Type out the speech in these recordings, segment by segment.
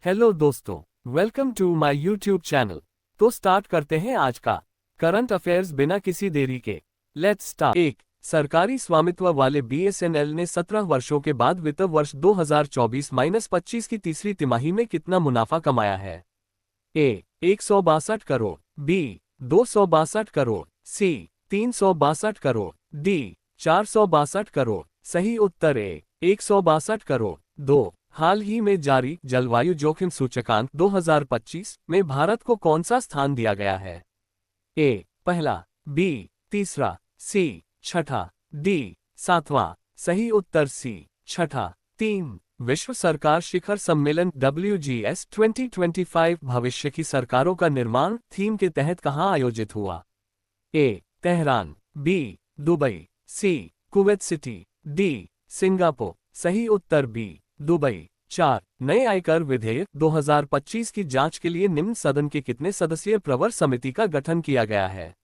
Hello दोस्तों, welcome to my YouTube channel. तो start करते हैं आज का करंट अफेयर्स बिना किसी देरी के। Let's start. एक, सरकारी स्वामित्व वाले बीएसएनएल ने 17 वर्षों के बाद वित्त वर्ष 2024-25 की तीसरी तिमाही में कितना मुनाफा कमाया है? ए 162 करोड़, बी 262 करोड़, सी 362 करोड़, डी 462 करोड़। सही उत्तर ए 162 करोड़। 2, हाल ही में जारी जलवायु जोखिम सूचकांक 2025 में भारत को कौन सा स्थान दिया गया है? ए पहला, बी तीसरा, सी छठा, डी सातवां। सही उत्तर सी छठा। 3, विश्व सरकार शिखर सम्मेलन WGS 2025 भविष्य की सरकारों का निर्माण थीम के तहत कहाँ आयोजित हुआ? ए तेहरान, बी दुबई, सी कुवैत सिटी, डी सिंगापुर। सही उत्तर बी दुबई। 4, नए आयकर विधेयक 2025 की जांच के लिए निम्न सदन के कितने सदस्यीय प्रवर समिति का गठन किया गया है?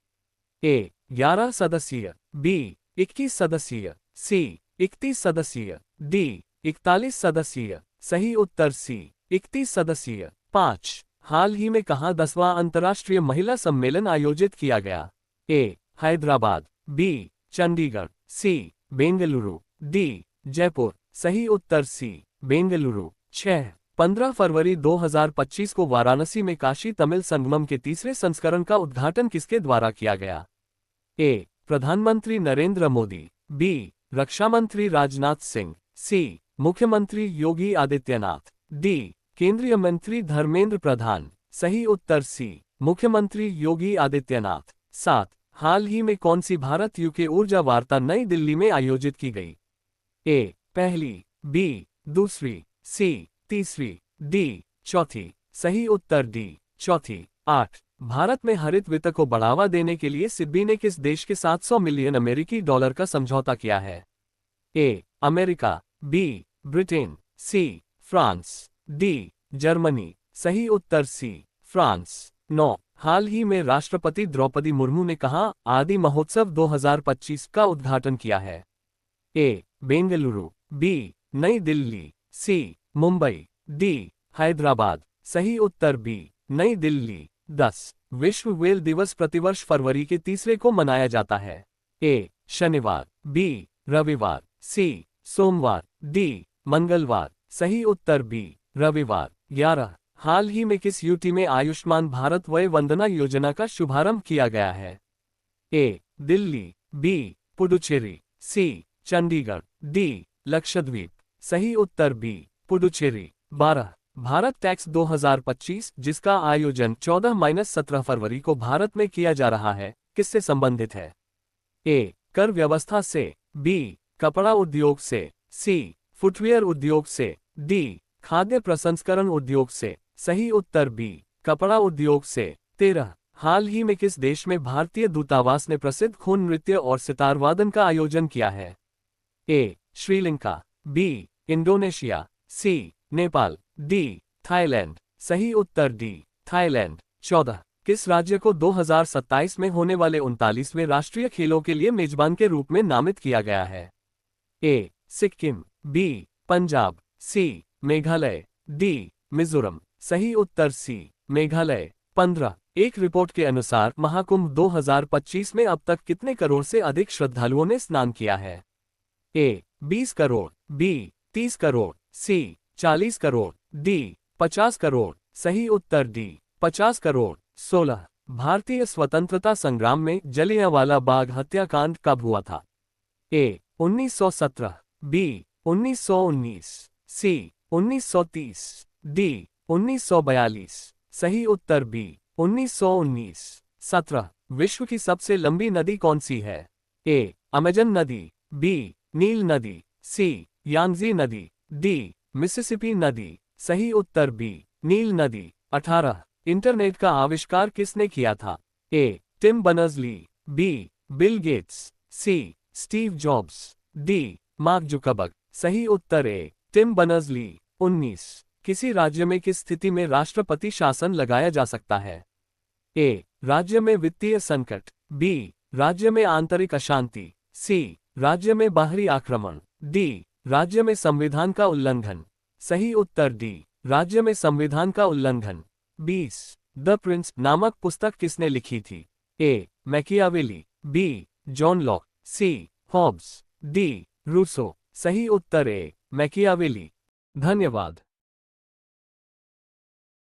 ए 11 सदस्यीय, बी 21 सदस्यीय, सी 31 सदस्यीय, डी 41 सदस्यीय। सही उत्तर सी 31 सदस्यीय। 5, हाल ही में कहाँ 10वां अंतर्राष्ट्रीय महिला सम्मेलन आयोजित किया गया? ए हैदराबाद, बी चंडीगढ़, सी बेंगलुरु, डी जयपुर। सही उत्तर सी बेंगलुरु। 6, 15 फरवरी 2025 को वाराणसी में काशी तमिल संगमम के तीसरे संस्करण का उद्घाटन किसके द्वारा किया गया? ए प्रधानमंत्री नरेंद्र मोदी, बी रक्षा मंत्री राजनाथ सिंह, सी मुख्यमंत्री योगी आदित्यनाथ, डी केंद्रीय मंत्री धर्मेंद्र प्रधान। सही उत्तर सी मुख्यमंत्री योगी आदित्यनाथ। 7, हाल ही में कौन सी भारत यूके ऊर्जा वार्ता नई दिल्ली में आयोजित की गई? ए पहली, बी दूसरी, सी तीसरी, डी चौथी। सही उत्तर डी चौथी। 8, भारत में हरित वित्त को बढ़ावा देने के लिए सिडबी ने किस देश के 700 मिलियन अमेरिकी डॉलर का समझौता किया है? A America, B Britain, C France, D Germany. सही उत्तर सी फ्रांस। 9, हाल ही में राष्ट्रपति द्रौपदी मुर्मू ने कहाँ आदि महोत्सव 2025 का उद्घाटन किया है? ए बेंगलुरु, बी नई दिल्ली, सी मुंबई, डी हैदराबाद। सही उत्तर बी नई दिल्ली। 10, विश्व व्हेल दिवस प्रतिवर्ष फरवरी के तीसरे को मनाया जाता है? ए शनिवार, बी रविवार, सी सोमवार, डी मंगलवार। सही उत्तर बी रविवार। 11, हाल ही में किस यूटी में आयुष्मान भारत वय वंदना योजना का शुभारंभ किया गया है? ए दिल्ली, बी पुडुचेरी, सी चंडीगढ़, डी लक्षद्वीप। सही उत्तर बी पुडुचेरी। 12, भारत टैक्स 2025 जिसका आयोजन 14-17 फरवरी को भारत में किया जा रहा है किससे संबंधित है? ए कर व्यवस्था से, बी कपड़ा उद्योग से, सी फुटवियर उद्योग से, डी खाद्य प्रसंस्करण उद्योग से। सही उत्तर बी कपड़ा उद्योग से। 13, हाल ही में किस देश में भारतीय दूतावास ने प्रसिद्ध खून नृत्य और सितार वादन का आयोजन किया है? ए श्रीलंका, बी इंडोनेशिया, सी नेपाल, डी थाईलैंड। सही उत्तर डी थाईलैंड। 14, किस राज्य को 2027 में होने वाले 39वें राष्ट्रीय खेलों के लिए मेजबान के रूप में नामित किया गया है? ए सिक्किम, बी पंजाब, सी मेघालय, डी मिजोरम। सही उत्तर सी मेघालय। 15, एक रिपोर्ट के अनुसार महाकुंभ 2025 में अब तक कितने करोड़ से अधिक श्रद्धालुओं ने स्नान किया है? ए 20 करोड़, बी 30 करोड़, सी 40 करोड़, डी 50 करोड़। सही उत्तर डी 50 करोड़। 16, भारतीय स्वतंत्रता संग्राम में जलियांवाला बाग हत्याकांड कब हुआ था? ए 1917, बी 1919, सी 1930, डी 1942। सही उत्तर बी 1919। 17, विश्व की सबसे लंबी नदी कौन सी है? ए अमेजन नदी, बी नील नदी, सी यांगजी नदी, डी मिसिसिपी नदी। सही उत्तर बी नील नदी। 18, इंटरनेट का आविष्कार किसने किया था? A Tim Berners Lee, B Bill Gates, C Steve Jobs, D Mark Zuckerberg. सही उत्तर ए टिम बर्नर्स-ली। 19, किसी राज्य में किस स्थिति में राष्ट्रपति शासन लगाया जा सकता है? ए राज्य में वित्तीय संकट, बी राज्य में आंतरिक अशांति, सी राज्य में बाहरी आक्रमण, डी राज्य में संविधान का उल्लंघन। सही उत्तर डी राज्य में संविधान का उल्लंघन। 20 द प्रिंस नामक पुस्तक किसने लिखी थी? A. Machiavelli, B. John Locke, C. Hobbes, D. Rousseau. सही उत्तर ए. मैकियावेली। धन्यवाद।